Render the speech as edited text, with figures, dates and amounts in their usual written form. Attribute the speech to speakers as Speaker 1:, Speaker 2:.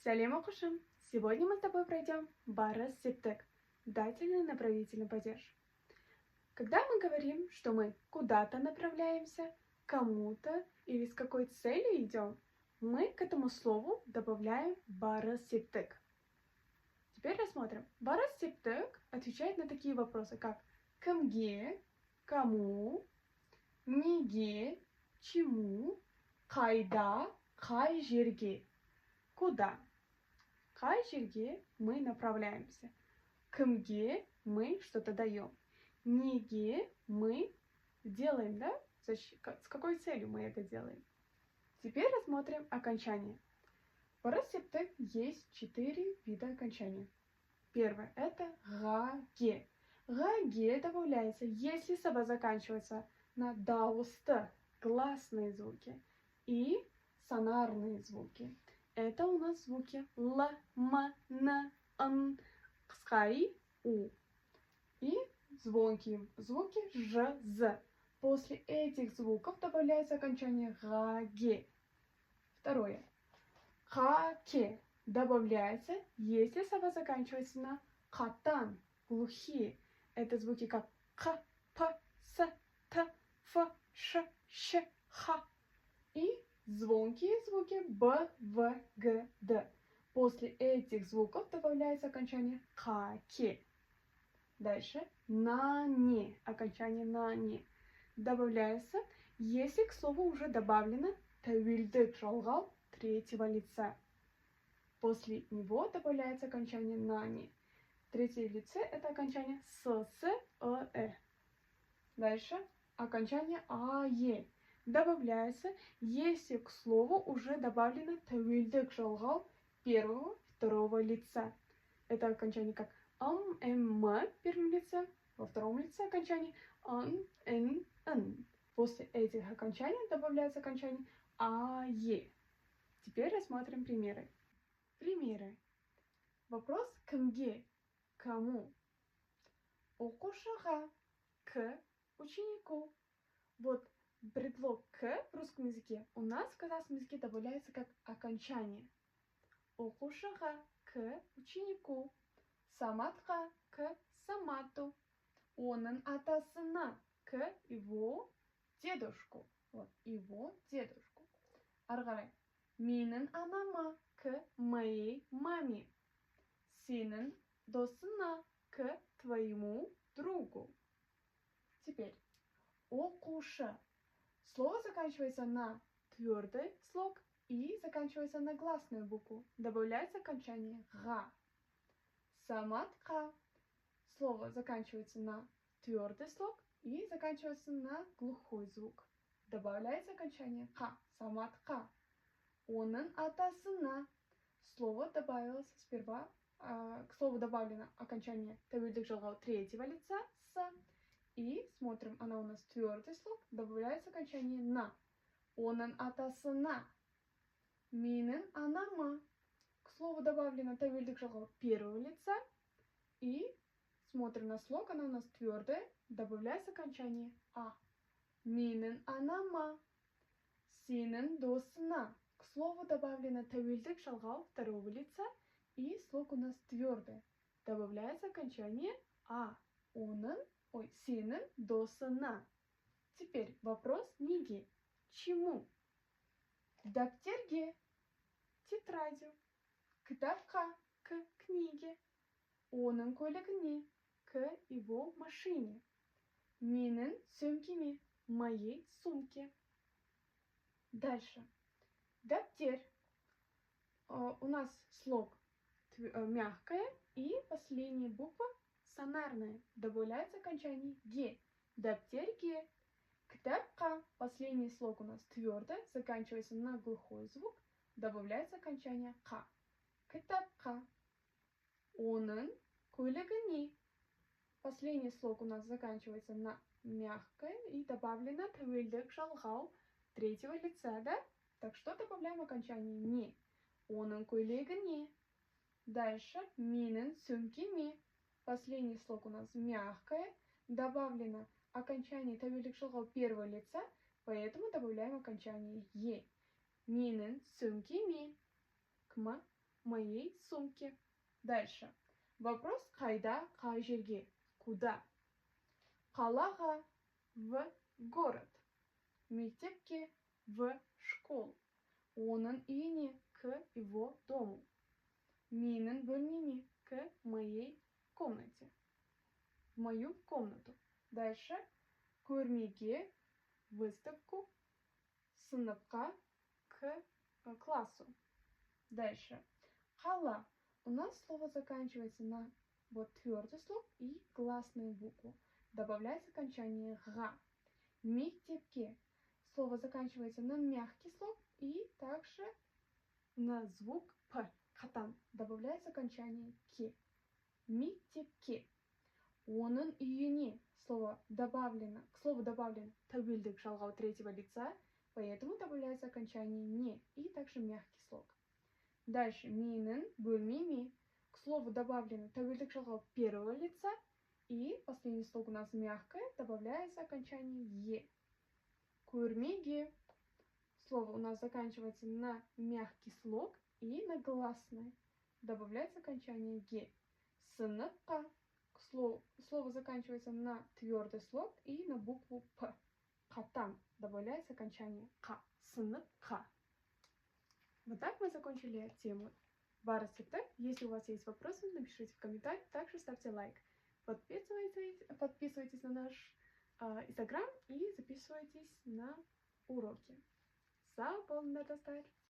Speaker 1: Сәлем оқушым! Сегодня мы с тобой пройдем барыс септік, дательно-направительный падеж. Когда мы говорим, что мы куда-то направляемся, кому-то или с какой целью идем, мы к этому слову добавляем барыс септік. Теперь рассмотрим. Барыс септік отвечает на такие вопросы, как кімге, кому, неге, чему, қайда, қай жерге, куда. Қай жерге мы направляемся. Кімге мы что-то даем. Неге мы делаем, да? С какой целью мы это делаем? Теперь рассмотрим окончание. В барыс септік есть 4 вида окончания. Первое – это гаге. Гаге добавляется, если слова заканчиваются на дауысты, гласные звуки, и сонарные звуки. Это у нас звуки Л, М, Н, Н, Кскай, У. И звонкие звуки Ж, З. После этих звуков добавляется окончание гаге. Второе. Хаке добавляется, если слова заканчиваются на катан, глухие. Это звуки как К, П, С, Т, Ф, Ш, Щ, Х. И звонкие звуки Б, В, Г, Д. После этих звуков добавляется окончание хаке. Дальше на не, окончание на не. Добавляется, если к слову уже добавлено тәуелдік жалғау третьего лица. После него добавляется окончание на не. Третье лице это окончание с, э. Дальше окончание ае. Добавляется, если к слову уже добавлено тәуелдік жалғау первого, второго лица. Это окончание как м, в первом лице, во втором лице окончание н. После этих окончаний добавляется окончание ае. Теперь рассмотрим примеры. Примеры. Вопрос кімге, кому. Оқушыға, к ученику. Вот предлог «к» в русском языке у нас в казахском языке добавляется как окончание. Оқушыға, к ученику. Саматқа, к самату. Оның атасына, к его дедушку. Вот, его дедушку. Ары қарай. Менің анама, к моей маме. Сенің досына, к твоему другу. Теперь. Оқушы. Слово заканчивается на твердый слог и заканчивается на гласную букву. Добавляется окончание га. Саматқа. Слово заканчивается на твердый слог и заканчивается на глухой звук. Добавляется окончание ка. Саматқа. Оның атасына. Слово добавилось сперва. К слову добавлено окончание тәуелдік жалғау третьего лица с. И смотрим, она у нас твердый слог, добавляется окончание на. Оның атасына. Менің анама. К слову добавлено тәуелдік жалғау первого лица. И смотрим на слог, она у нас твердая, добавляется окончание а. Менің анама. Сенің досына. К слову добавлено тәуелдік жалғау второго лица. И слог у нас твердый. Добавляется окончание а. Сенің досына. Теперь вопрос неге. Чему? Дәптерге. Тетрадью. Кітапқа. К книге. Оның көлігіне. К его машине. Менің сөмкеме. Моей сумке. Дальше. Дәптер. У нас слог мягкая и последняя буква сонарная. Добавляется окончание ге. Дәптерге. Кітапқа. Последний слог у нас твердый, заканчивается на глухой звук. Добавляется окончание ка. Кітапқа. Оның көлігіне. Последний слог у нас заканчивается на мягкое и добавлено тәуелдік жалғау третьего лица, да? Так что добавляем окончание не. Оның көлігіне. Дальше менің сөмкеме. Последний слог у нас мягкое. Добавлено окончание тәуелдік жалғау первого лица, поэтому добавляем окончание е. Менің сөмкеме. Км. моей сумке. Дальше. Вопрос қайда, қай жерге, куда. Қалаға, в город. Мектепке, в школу. Оның үйіне, к его дому. Менің бөлмеме, к моей комнате. В мою комнату. Дальше. Көрмеге, выставку, сыныпқа, к классу. Дальше. Қала. У нас слово заканчивается на вот твердый слог и гласную букву. Добавляется окончание га. Мектепке. Слово заканчивается на мягкий слог и также на звук п. Катан. Добавляется окончание ке. Мектепке. Оның үйіне. Слово добавлено. К слову добавлено тәуелдік жалғау третьего лица, поэтому добавляется окончание не и также мягкий слог. Дальше. Менің бөлмеме. К слову добавлено тәуелдік жалғау первого лица и последний слог у нас мягкое, добавляется окончание е. Көрмеге. Слово у нас заканчивается на мягкий слог и на гласное. Добавляется окончание ге. Сыныпқа. Слово заканчивается на твердый слог и на букву п. Катан. Добавляется окончание ка. Сыныпқа. Вот так мы закончили тему Барыс Септек. Если у вас есть вопросы, напишите в комментариях. Также ставьте лайк. Подписывайтесь на наш Инстаграм и записывайтесь на уроки. Сау болыңдар, достар!